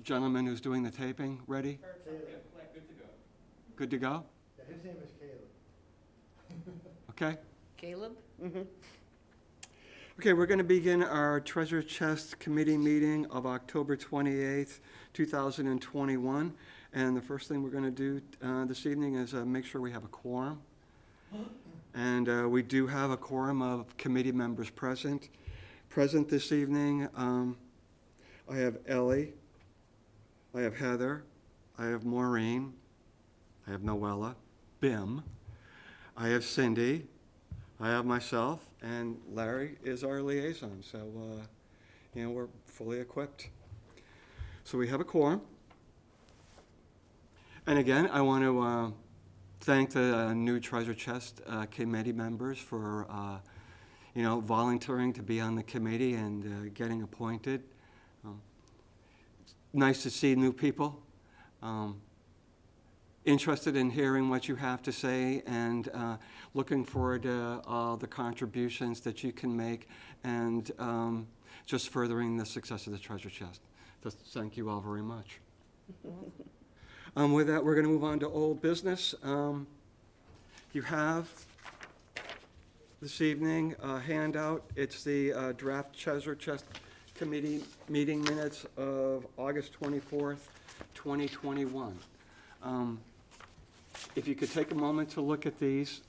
gentleman who's doing the taping ready? Good to go. Good to go? Yeah, his name is Caleb. Okay. Caleb? Okay, we're going to begin our Treasure Chest Committee meeting of October 28th, 2021. And the first thing we're going to do this evening is make sure we have a quorum. And we do have a quorum of committee members present. Present this evening, I have Ellie, I have Heather, I have Maureen, I have Noella, Bim, I have Cindy, I have myself, and Larry is our liaison, so, we're fully equipped. So we have a quorum. And again, I want to thank the new Treasure Chest committee members for, volunteering to be on the committee and getting appointed. It's nice to see new people. Interested in hearing what you have to say and looking forward to all the contributions that you can make and just furthering the success of the Treasure Chest. Just thank you all very much. With that, we're going to move on to old business. You have this evening a handout. It's the draft Treasure Chest Committee meeting minutes of August 24th, 2021. If you could take a moment to look at these,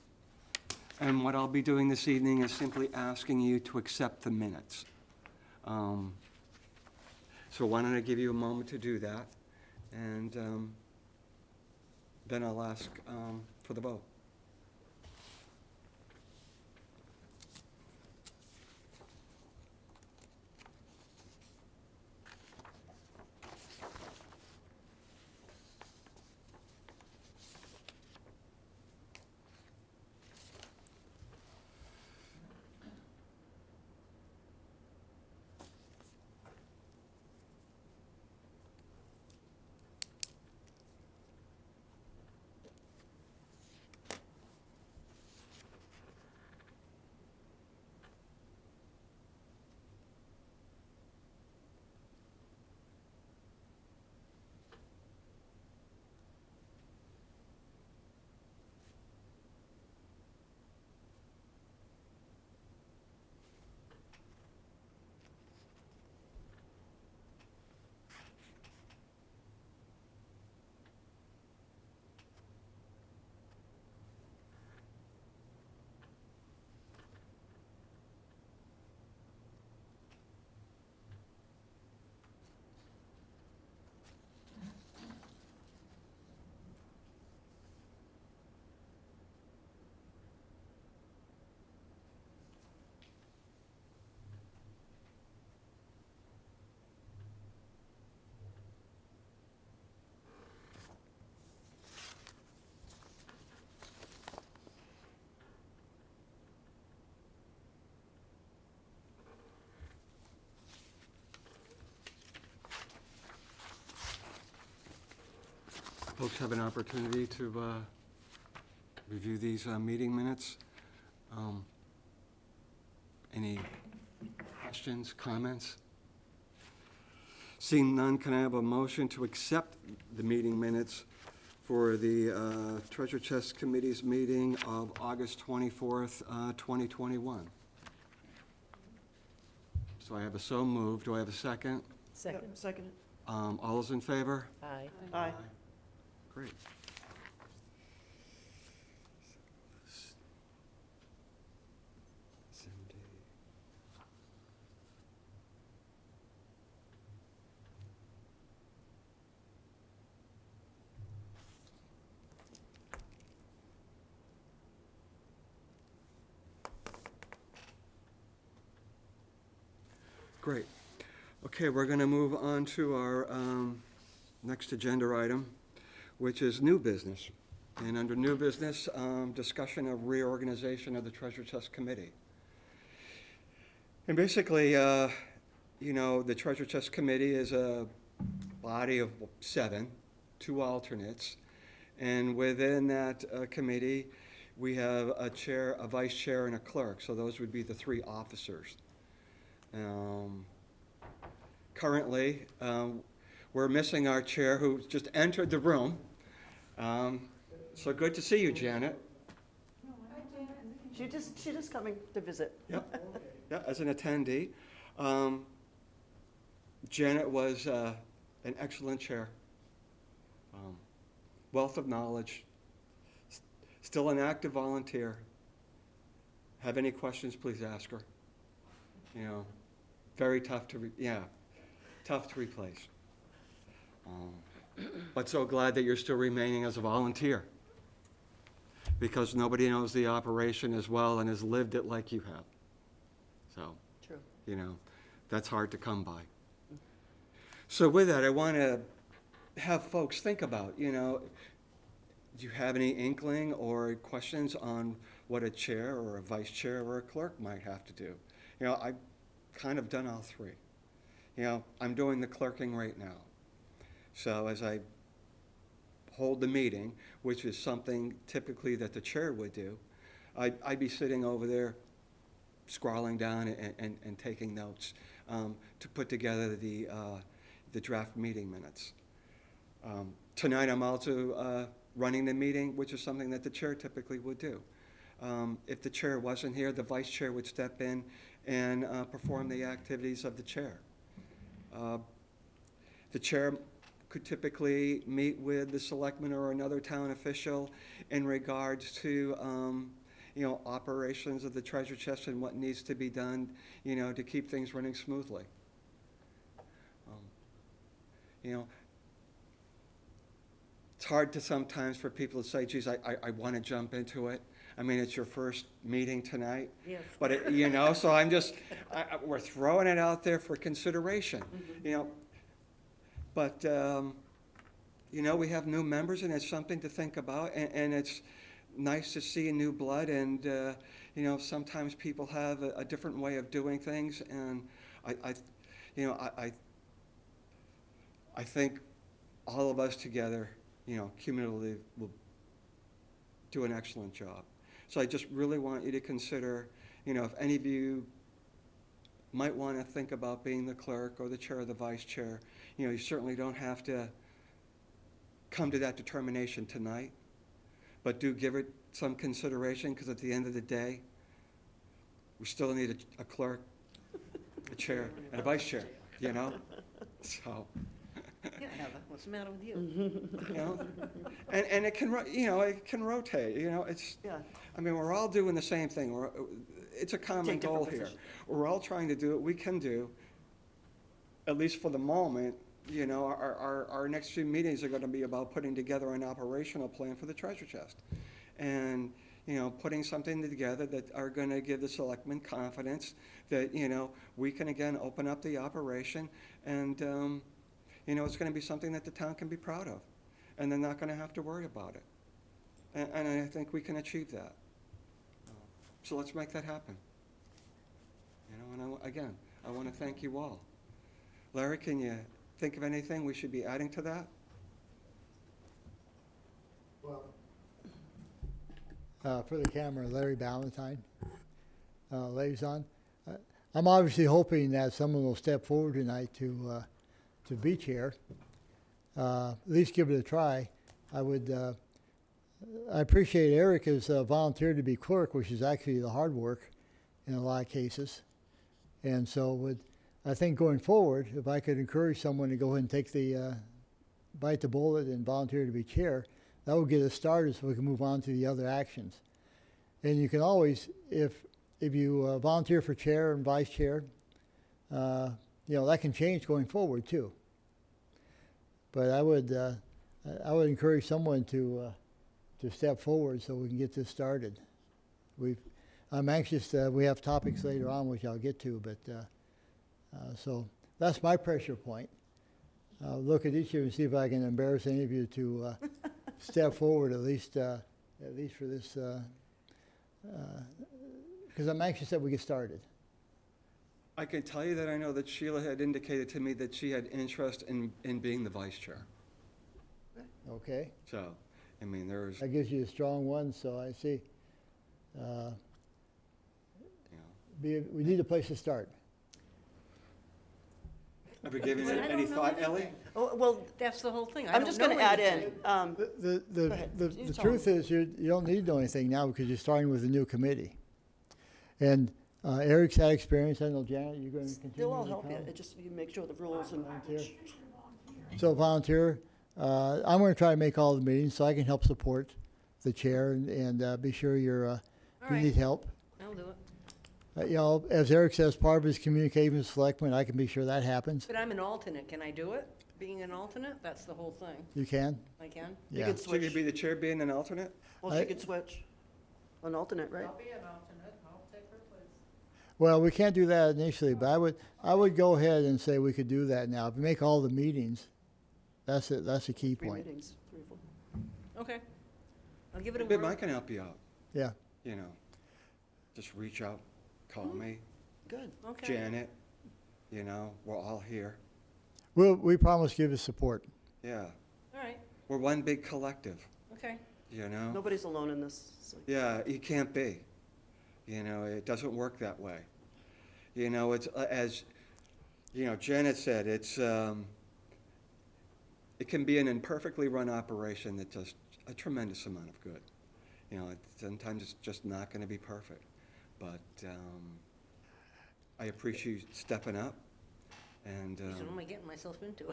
and what I'll be doing this evening is simply asking you to accept the minutes. So why don't I give you a moment to do that, and then I'll ask for the vote. Folks have an opportunity to review these meeting minutes. Any questions, comments? Seeing none, can I have a motion to accept the meeting minutes for the Treasure Chest Committee's meeting of August 24th, 2021? So I have a so moved. Do I have a second? Second. Second. All those in favor? Aye. Aye. Great. Cindy. Great. Okay, we're going to move on to our next agenda item, which is new business. And under new business, discussion of reorganization of the Treasure Chest Committee. And basically, the Treasure Chest Committee is a body of 7, 2 alternates. And within that committee, we have a chair, a vice chair, and a clerk. So those would be the 3 officers. Currently, we're missing our chair who just entered the room. So good to see you, Janet. She just coming to visit. Yep. Yeah, as an attendee. Janet was an excellent chair. Wealth of knowledge. Still an active volunteer. Have any questions, please ask her. You know, very tough to tough to replace. But so glad that you're still remaining as a volunteer, because nobody knows the operation as well and has lived it like you have. So, True. you know, that's hard to come by. So with that, I want to have folks think about, you know, do you have any inkling or questions on what a chair or a vice chair or a clerk might have to do? You know, I've kind of done all three. You know, I'm doing the clerking right now. So as I hold the meeting, which is something typically that the chair would do, I'd be sitting over there scrolling down and taking notes to put together the draft meeting minutes. Tonight I'm also running the meeting, which is something that the chair typically would do. If the chair wasn't here, the vice chair would step in and perform the activities of the chair. The chair could typically meet with the selectman or another town official in regards to you know, operations of the treasure chest and what needs to be done, you know, to keep things running smoothly. You know, it's hard to sometimes for people to say, geez, I want to jump into it. I mean, it's your first meeting tonight. Yes. But, you know, so I'm just, we're throwing it out there for consideration, Mm-hmm. you know. But, you know, we have new members, and it's something to think about, and it's nice to see new blood, and, you know, sometimes people have a different way of doing things, and you know, I think all of us together, you know, cumulatively will do an excellent job. So I just really want you to consider, you know, if any of you might want to think about being the clerk or the chair or the vice chair, you know, you certainly don't have to come to that determination tonight, but do give it some consideration, because at the end of the day, we still need a clerk, a chair, and a vice chair, you know? So, Yeah, Heather, what's the matter with you? you know, and it can, you know, it can rotate, you know, it's, Yeah. I mean, we're all doing the same thing. It's a common Take different goal here. positions. We're all trying to do what we can do, at least for the moment. You know, our next few meetings are going to be about putting together an operational plan for the treasure chest. And, you know, putting something together that are going to give the selectmen confidence that, you know, we can again open up the operation, and, you know, it's going to be something that the town can be proud of. And they're not going to have to worry about it. And I think we can achieve that. So let's make that happen. You know, and again, I want to thank you all. Larry, can you think of anything we should be adding to that? Well, for the camera, Larry Ballantyne, liaison. I'm obviously hoping that someone will step forward tonight to be chair. At least give it a try. I appreciate Eric has volunteered to be clerk, which is actually the hard work in a lot of cases. And so I think going forward, if I could encourage someone to go ahead and take bite the bullet and volunteer to be chair, that would get us started so we can move on to the other actions. And you can always, if you volunteer for chair and vice chair, you know, that can change going forward too. But I would encourage someone to step forward so we can get this started. I'm anxious. We have topics later on which I'll get to, but so that's my pressure point. I'll look at each of you and see if I can embarrass any of you to step forward at least for this, because I'm anxious that we get started. I can tell you that I know that Sheila had indicated to me that she had interest in being the vice chair. Okay, So, I mean, there's, that gives you a strong one. So I see. you know, We need a place to start. Have you given But it I any don't know thought, Ellie? anything. Oh, well, That's the whole thing. I I'm don't just know gonna add anything. in, The, Go ahead. the You tell truth them. is, you don't need to know anything now because you're starting with a new committee. And Eric's had experience. I know, Janet, you're going to continue they'll all to help you, come? it just, you make sure the rules and. Volunteer. So volunteer. I'm going to try to make all the meetings so I can help support the chair and be sure you're, All if you right. need help. I'll do it. You know, as Eric says, part of his communication with selectmen, I can be sure that happens. But I'm an alternate. Can I do it? Being an alternate? That's the whole thing. You can? I can? You Yeah. could So you'd switch, be the chair being an alternate? well, she could switch, an alternate, right? be an alternate. I'll take her place. Well, we can't do that initially, but I would go ahead and say we could do that now. If we make all the meetings, that's it. That's a key 3 point. meetings, 3 or 4. Okay. I'll give it a Maybe whirl. Mike can help you out, Yeah. you know. Just reach out, call me, Good. Okay. Janet, you know, we're all here. We promise to give you support. Yeah, All right. we're one big collective, Okay. you know? Nobody's alone in this. so- Yeah, you can't be. You know, it doesn't work that way. You know, it's, as, you know, Janet said, it's, it can be an imperfectly run operation that does a tremendous amount of good. You know, sometimes it's just not gonna be perfect. But, I appreciate you stepping up and, Geez, what am I getting myself into?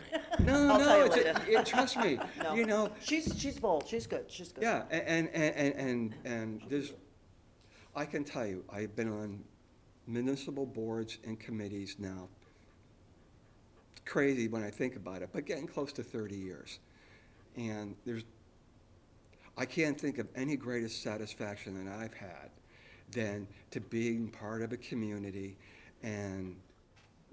no, I'll tell no, you later. trust me, No. you know, She's bold, she's good, she's good. yeah, and there's, I can tell you, I've been on municipal boards and committees now, crazy when I think about it, but getting close to 30 years. And I can't think of any greater satisfaction than I've had than to being part of a community and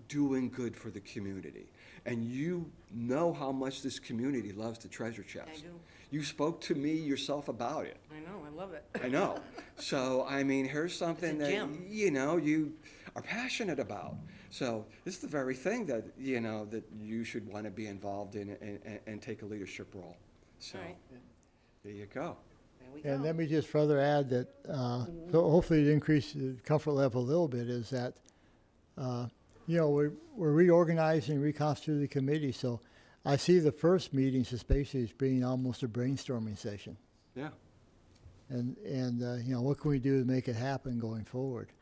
doing good for the community. And you know how much this community loves the treasure chest. I do. You spoke to me yourself about it. I know. I love it. I know. So, I mean, here's something that, gem. you know, you are passionate about. So this is the very thing that, you know, that you should want to be involved in and take a leadership role. So, All right. there you go. There we go. And let me just further add that, so hopefully to increase the comfort level a little bit is that, you know, we're reorganizing, reconstituting the committee. So I see the first meetings especially as being almost a brainstorming session. Yeah. And you know, what can we do to make it happen going forward?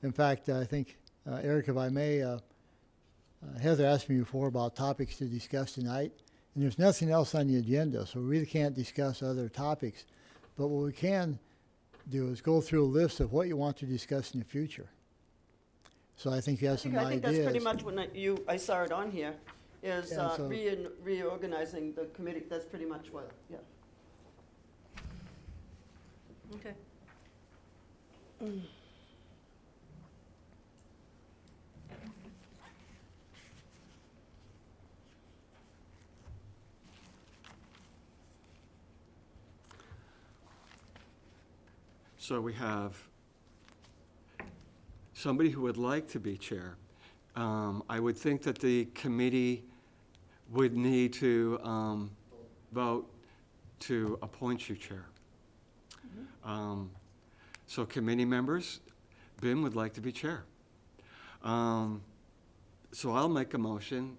In fact, I think, Eric, if I may, Heather asked me before about topics to discuss tonight, and there's nothing else on the agenda, so we really can't discuss other topics. But what we can do is go through a list of what you want to discuss in the future. So I think you have some I think that's pretty ideas. much when I saw it on here, is Yeah, so- reorganizing the committee, that's pretty much what, yeah. Okay. So we have somebody who would like to be chair. I would think that the committee would need to vote to appoint you chair. So committee members, Bim would like to be chair. So I'll make a motion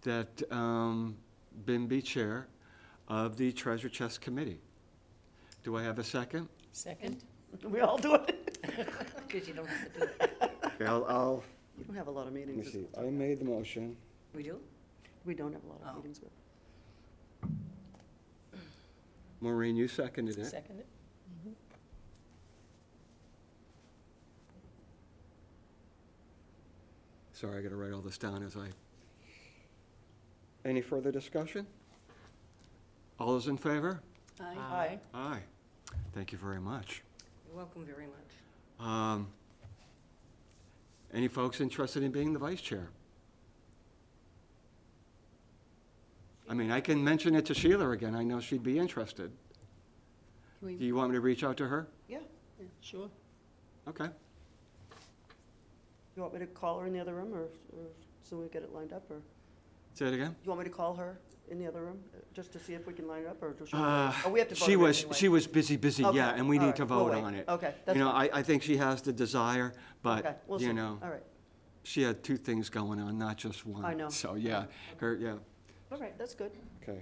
that Bim be chair of the Treasure Chest Committee. Do I have a second? Second? We all do it. Because you don't have to do it. Okay, I'll, You don't have a lot of let me meetings. see, I made the motion. We do? We don't have a lot Oh. of meetings with. Maureen, you seconded it. Second it? Sorry, I gotta write all this down as I. Any further discussion? All those in favor? Aye. Aye. Thank you very much. You're welcome very much. Any folks interested in being the vice chair? I mean, I can mention it to Sheila again. I know she'd be interested. Can Do we- you want me to reach out to her? Yeah, sure. Okay. You want me to call her in the other room, or so we get it lined up, or? Say it again? You want me to call her in the other room, just to see if we can line it up, or does she? Oh, we have to vote She on it was, anyway. she was busy, Okay, yeah, and we all need to right, we'll vote wait. on it. Okay, that's You know, fine. I think she has the desire, Okay, but, we'll you see. know, All right. she had two things going on, not just one. I know. So, yeah, yeah, All right, that's good. okay.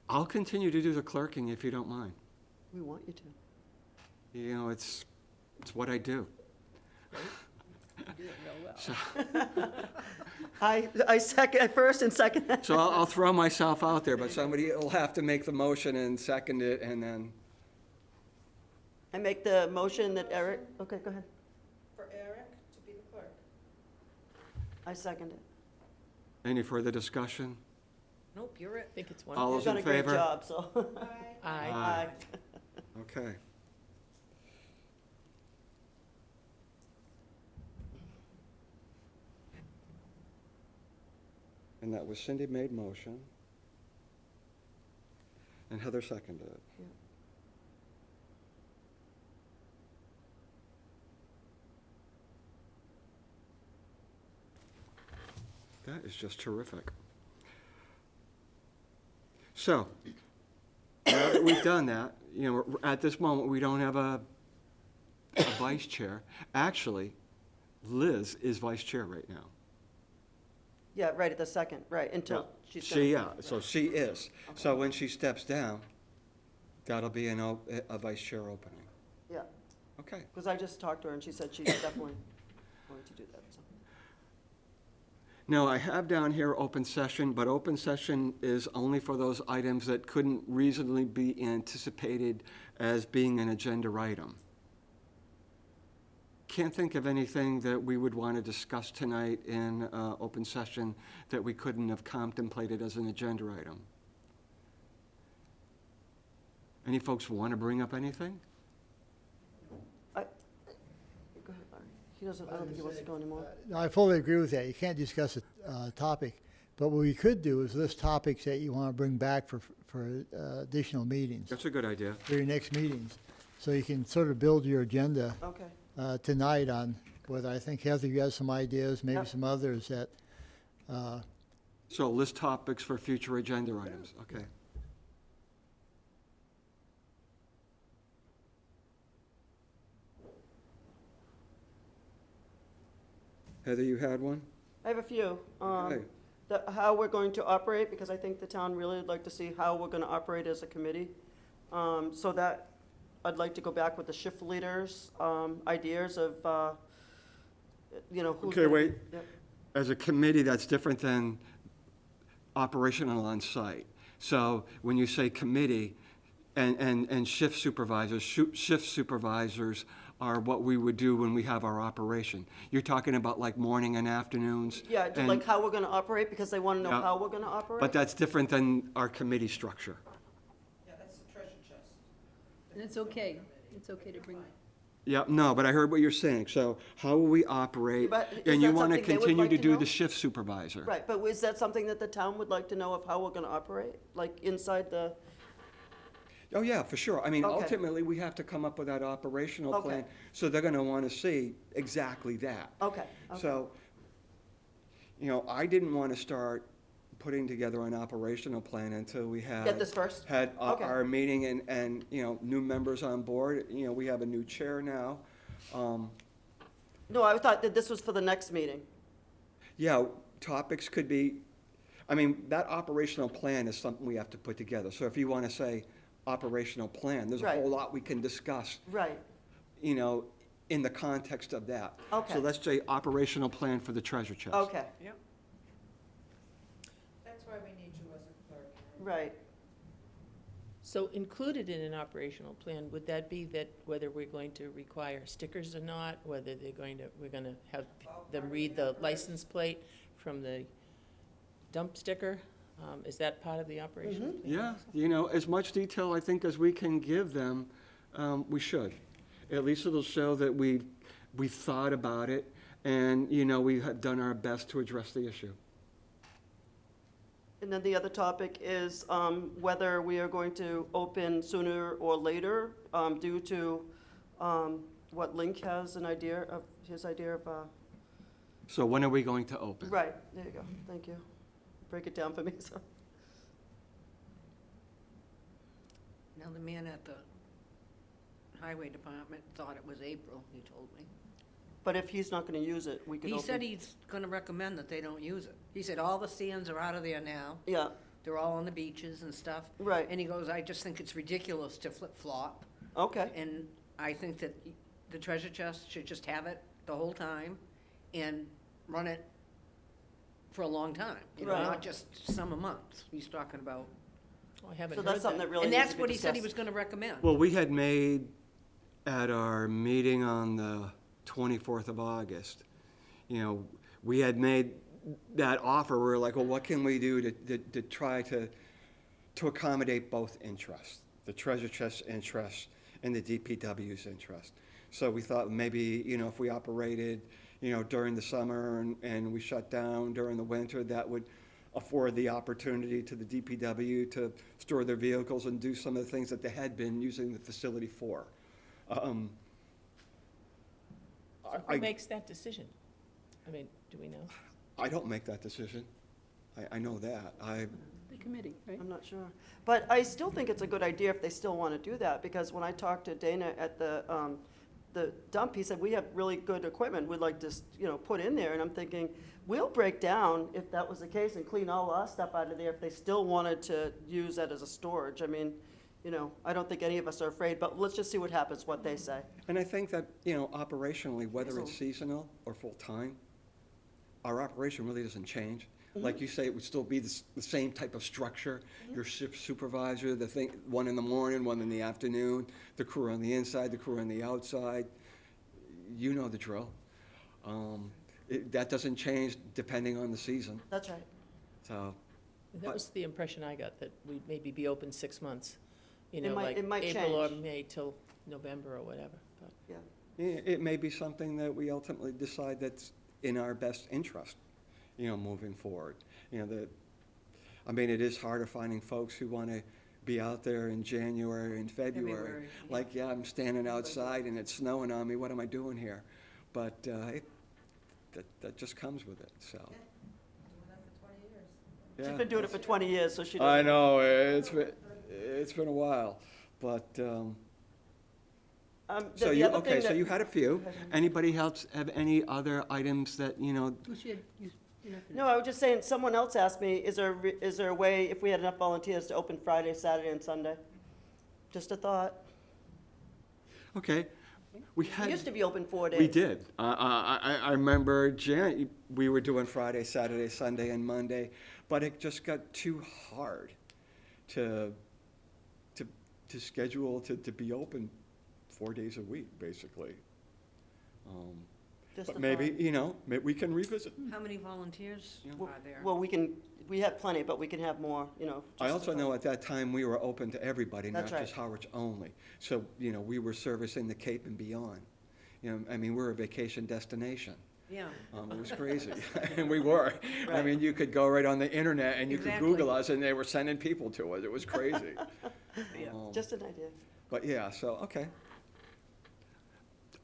I'll continue to do the clerking if you don't mind. We want you to. You know, it's what I do. You do it real well. I second, I first and second. So I'll throw myself out there, but somebody will have to make the motion and second it, and then, I make the motion that Eric, okay, go ahead. For Eric to be the clerk. I second it. any further discussion? Nope, you're it. I think it's All wonderful. those You've in done a great favor? job, so. Aye. Aye. Okay. And that was Cindy made motion. And Heather seconded it. Yeah. That is just terrific. So, now that we've done that, you know, at this moment, we don't have a vice chair. Actually, Liz is vice chair right now. Yeah, right at the second, right, until she's gonna. Yeah, so she is. So when she steps down, that'll be a vice chair opening. Yeah, Okay. because I just talked to her and she said she's definitely going to do that, so. Now, I have down here open session, but open session is only for those items that couldn't reasonably be anticipated as being an agenda item. Can't think of anything that we would want to discuss tonight in open session that we couldn't have contemplated as an agenda item. Any folks want to bring up anything? Go ahead, Larry. He doesn't, I don't think he wants to go anymore. No, I fully agree with that. You can't discuss a topic. But what we could do is list topics that you want to bring back for additional meetings, That's a good idea. for your next meetings. So you can sort of build your agenda Okay, tonight on whether, I think Heather, you have some ideas, maybe Yep. some others that, So list topics for future agenda items, okay. Heather, you had one? I have a few. Okay. How we're going to operate, because I think the town really would like to see how we're gonna operate as a committee. So that, I'd like to go back with the shift leaders, ideas of, you know, who's. Okay, gonna- wait. Yep. As a committee, that's different than operational on-site. So when you say committee and shift supervisors, shift supervisors are what we would do when we have our operation. You're talking about like morning and afternoons? Yeah, just and- like how we're gonna operate, because they wanna know Yeah. how we're gonna operate. But that's different than our committee structure. Yeah, that's the treasure chest. And it's okay. It's okay to bring, Yeah, no, but I heard what you're saying. So how will we operate? But is And you that want to something they would continue like to to do know? the shift supervisor? Right, but is that something that the town would like to know of how we're gonna operate, like inside the, Oh, yeah, for sure. I mean, Okay. ultimately, we have to come up with that operational Okay. plan. So they're going to want to see exactly that. okay, okay. So, you know, I didn't want to start putting together an operational plan until we had. Get this first? Had Okay. our meeting and, you know, new members on board. You know, we have a new chair now. No, I thought that this was for the next meeting. Yeah, topics could be, I mean, that operational plan is something we have to put together. So if you want to say operational plan, there's a Right. whole lot we can discuss, Right, you know, in the context of that. Okay. So let's say operational plan for the treasure chest. okay, Yep. That's why we need you as a clerk. right. so included in an operational plan, would that be that whether we're going to require stickers or not, whether we're gonna have them read the license plate from the dump sticker? Is that part of the operational plan? Yeah, you know, as much detail, I think, as we can give them, we should. At least it'll show that we thought about it, and, you know, we have done our best to address the issue. And then the other topic is whether we are going to open sooner or later due to what Link has an idea of, his idea of, So when are we going to open? right, there you go, thank you. Break it down for me, so. Now, the man at the highway department thought it was April, he told me. But if he's not gonna use it, we could He open. said he's gonna recommend that they don't use it. He said all the sands are out of there now. Yeah, They're all on the beaches and stuff. right, And he goes, I just think it's ridiculous to flip-flop. okay, And I think that the treasure chest should just have it the whole time and run it for a long time. You know, Right. not just summer months. He's talking about. Oh, I haven't so heard that's something that. that really And needs that's to be what he said he was discussed. gonna recommend. Well, we had made, at our meeting on the 24th of August, you know, we had made that offer. We were like, well, what can we do to try to accommodate both interests, the treasure chest interest and the DPW's interest. So we thought maybe, you know, if we operated, you know, during the summer and we shut down during the winter, that would afford the opportunity to the DPW to store their vehicles and do some of the things that they had been using the facility for. Who makes that decision? I mean, do we know? I don't make that decision. I know that. The committee, right? I'm not sure. But I still think it's a good idea if they still want to do that, because when I talked to Dana at the dump, he said, we have really good equipment we'd like to, you know, put in there. And I'm thinking, we'll break down if that was the case and clean all our stuff out of there if they still wanted to use that as a storage. I mean, you know, I don't think any of us are afraid, but let's just see what happens, what they say. And I think that, you know, operationally, whether it's seasonal or full-time, our operation really doesn't change. Like you say, it would still be the same type of structure. Your shift supervisor, the thing, one in the morning, one in the afternoon, the crew on the inside, the crew on the outside. You know the drill. That doesn't change depending on the season. That's right. So, That was the impression I got, that we'd maybe be open 6 months. You It know, might- like it might April or change. May till November or whatever, but. it may be something that we ultimately decide that's in our best interest, you know, moving forward. You know, I mean, it is harder finding folks who want to be out there in January and February. February, yeah. Like, yeah, I'm standing outside and it's snowing on me, what am I doing here? But that just comes with it, so. She's Yeah. been doing it for 20 years, so she I doesn't. know, it's been a while, but, so The you, other okay, thing so that- you had a few. Anybody else have any other items that, you know, Well, you're not gonna- No, I was just saying, someone else asked me, is there a way, if we had enough volunteers, to open Friday, Saturday, and Sunday? Just a thought. okay, we We had. used to be open 4 days. We did. I remember we were doing Friday, Saturday, Sunday, and Monday, but it just got too hard to schedule to be open 4 days a week, basically. Just a But maybe, thought. you know, we can revisit. How many volunteers Well- are there? Well, we have plenty, but we can have more, you know. I just a also thought. know at that time, we were open to everybody, not That's right. just Harwich only. So, you know, we were servicing the Cape and beyond. You know, I mean, we're a vacation destination. Yeah. It was crazy, and we were. I Right. mean, you could go right on the internet and you could Exactly. Google us, and they were sending people to us. It was crazy. Yeah. Just an idea. But yeah, so, okay.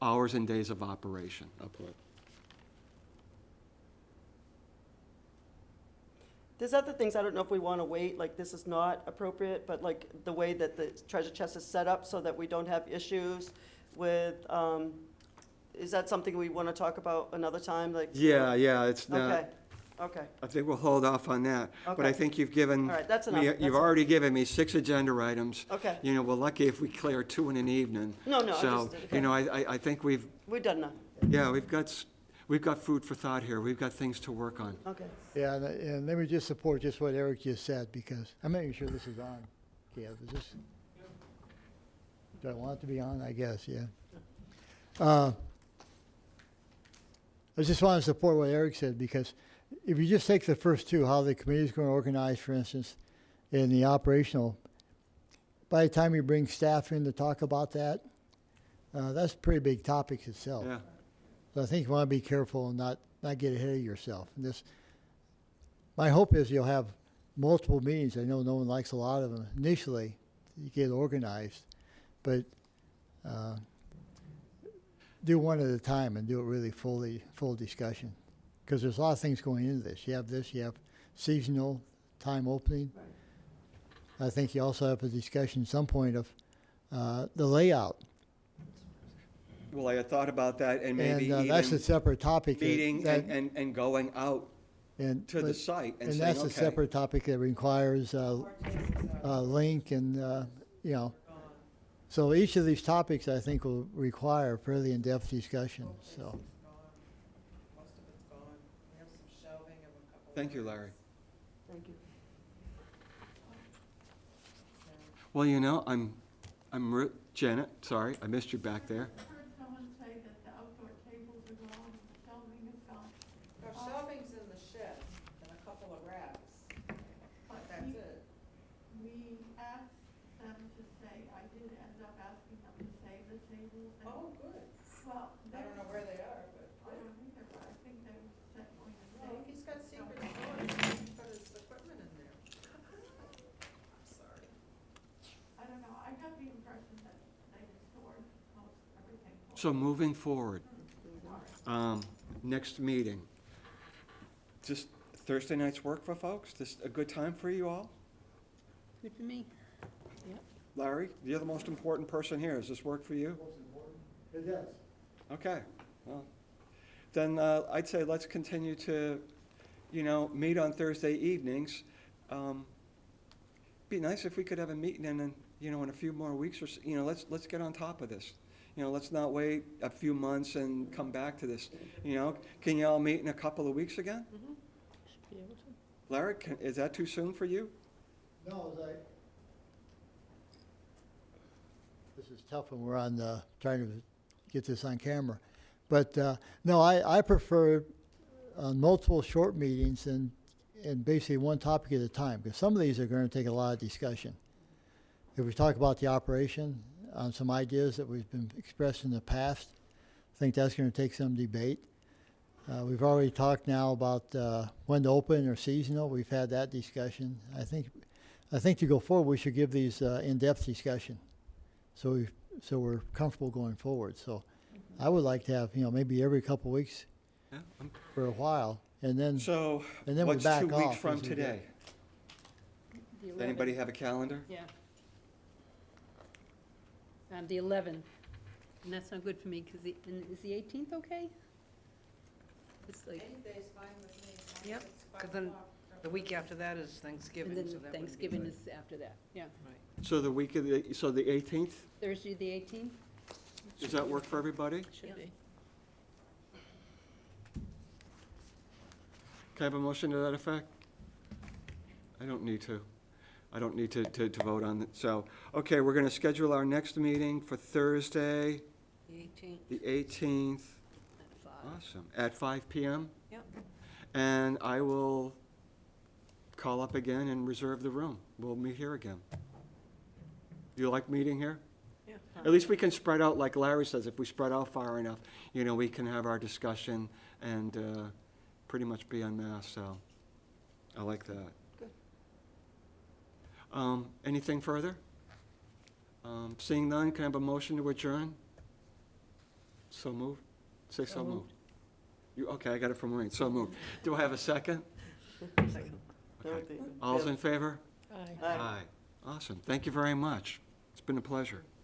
Hours and days of operation, I'll put. There's other things, I don't know if we want to wait, like this is not appropriate, but like the way that the treasure chest is set up so that we don't have issues with, is that something we want to talk about another time, like? Yeah, it's Okay, not, okay, I think we'll hold off on that. But I Okay. think you've given. all right, that's me- enough. You've That's- already given me 6 agenda items. Okay, You know, we're lucky if we clear 2 in an evening. no, I'm So, just, you know, I think we've done enough, yeah, we've got food for thought here. We've got things to work on. okay. Yeah, and let me just support just what Eric just said, because I'm making sure this is on. Kev, is this? Do I want it to be on? I guess, yeah. I just want to support what Eric said, because if you just take the first two, how the committee's going to organize, for instance, in the operational, by the time you bring staff in to talk about that, that's pretty big topics itself. Yeah. So I think you want to be careful and not get ahead of yourself. And this, my hope is you'll have multiple meetings. I know no one likes a lot of them initially. You get organized, but do one at a time and do it really full discussion, because there's a lot of things going into this. You have seasonal time opening. I think you also have a discussion at some point of the layout. Well, I had thought about that and maybe And that's a even separate topic. meeting that- and going out and- to the but- site and And saying, that's a okay. separate topic that requires a link and, you know. So each of these topics, I think, will require fairly in-depth discussion, so. Most of it's gone. We have some shelving of a couple. Thank you, Larry. Thank you. Well, Janet, sorry, I missed you back there. I heard someone say that the outdoor tables are gone, and the shelving is gone. Our shelving's in the shed and a couple of racks. But That's it. we asked them to say, I did end up asking them to save the tables. and- Oh, good. Well, I they, don't know where they are, but I don't either, but I think they said going to well, if save. he's got secret storage, he can put his equipment in there. I'm sorry. I don't know, I got the impression that they stored most everything. for So moving forward, next meeting, just Thursday nights work for folks? This a good time for you all? Good for me. Larry, you're the most important person here. Does this work for you? It does. Okay, well, then I'd say let's continue to, meet on Thursday evenings. Be nice if we could have a meeting in a few more weeks or, let's get on top of this. Let's not wait a few months and come back to this. Can you all meet in a couple of weeks again? Should be able to. Larry, is that too soon for you? No, this is tough when we're on, trying to get this on camera. But, no, I prefer multiple short meetings and basically one topic at a time, because some of these are going to take a lot of discussion. If we talk about the operation, on some ideas that we've been expressed in the past, I think that's going to take some debate. We've already talked now about when to open or seasonal. We've had that discussion. I think to go forward, we should give these in-depth discussion, so we're comfortable going forward. So I would like to have maybe every couple of weeks Yeah. for a while, and then So, And then we what's back 2 weeks off from as we go. today? The Does anybody 11th. have a calendar? Yeah. The 11th. And that's not good for me, because is the 18th okay? It's like, Any day's fine with me. as long Yep, as it's 'cause 5 then o'clock. The week after that is Thanksgiving, and so then that wouldn't be Thanksgiving good. is after that, yeah. So the week of the 18th? Thursday, the 18th? Does that work for everybody? Should be. Can I have a motion to that effect? I don't need to. I don't need to vote on it. So, okay, we're going to schedule our next meeting for Thursday, The 18th the 18th. at 5. Awesome. At 5 PM? Yep. And I will call up again and reserve the room. We'll meet here again. Do you like meeting here? Yeah. At least we can spread out, like Larry says, if we spread out far enough, we can have our discussion and pretty much be en masse, so I like that. Good. Anything further? Seeing none, can I have a motion to adjourn? So moved? Say so moved. Okay, I got it from Maureen, so moved. Do I have a second? Second. Okay. All's in favor? Aye. Aye. Awesome, thank you very much. It's been a pleasure.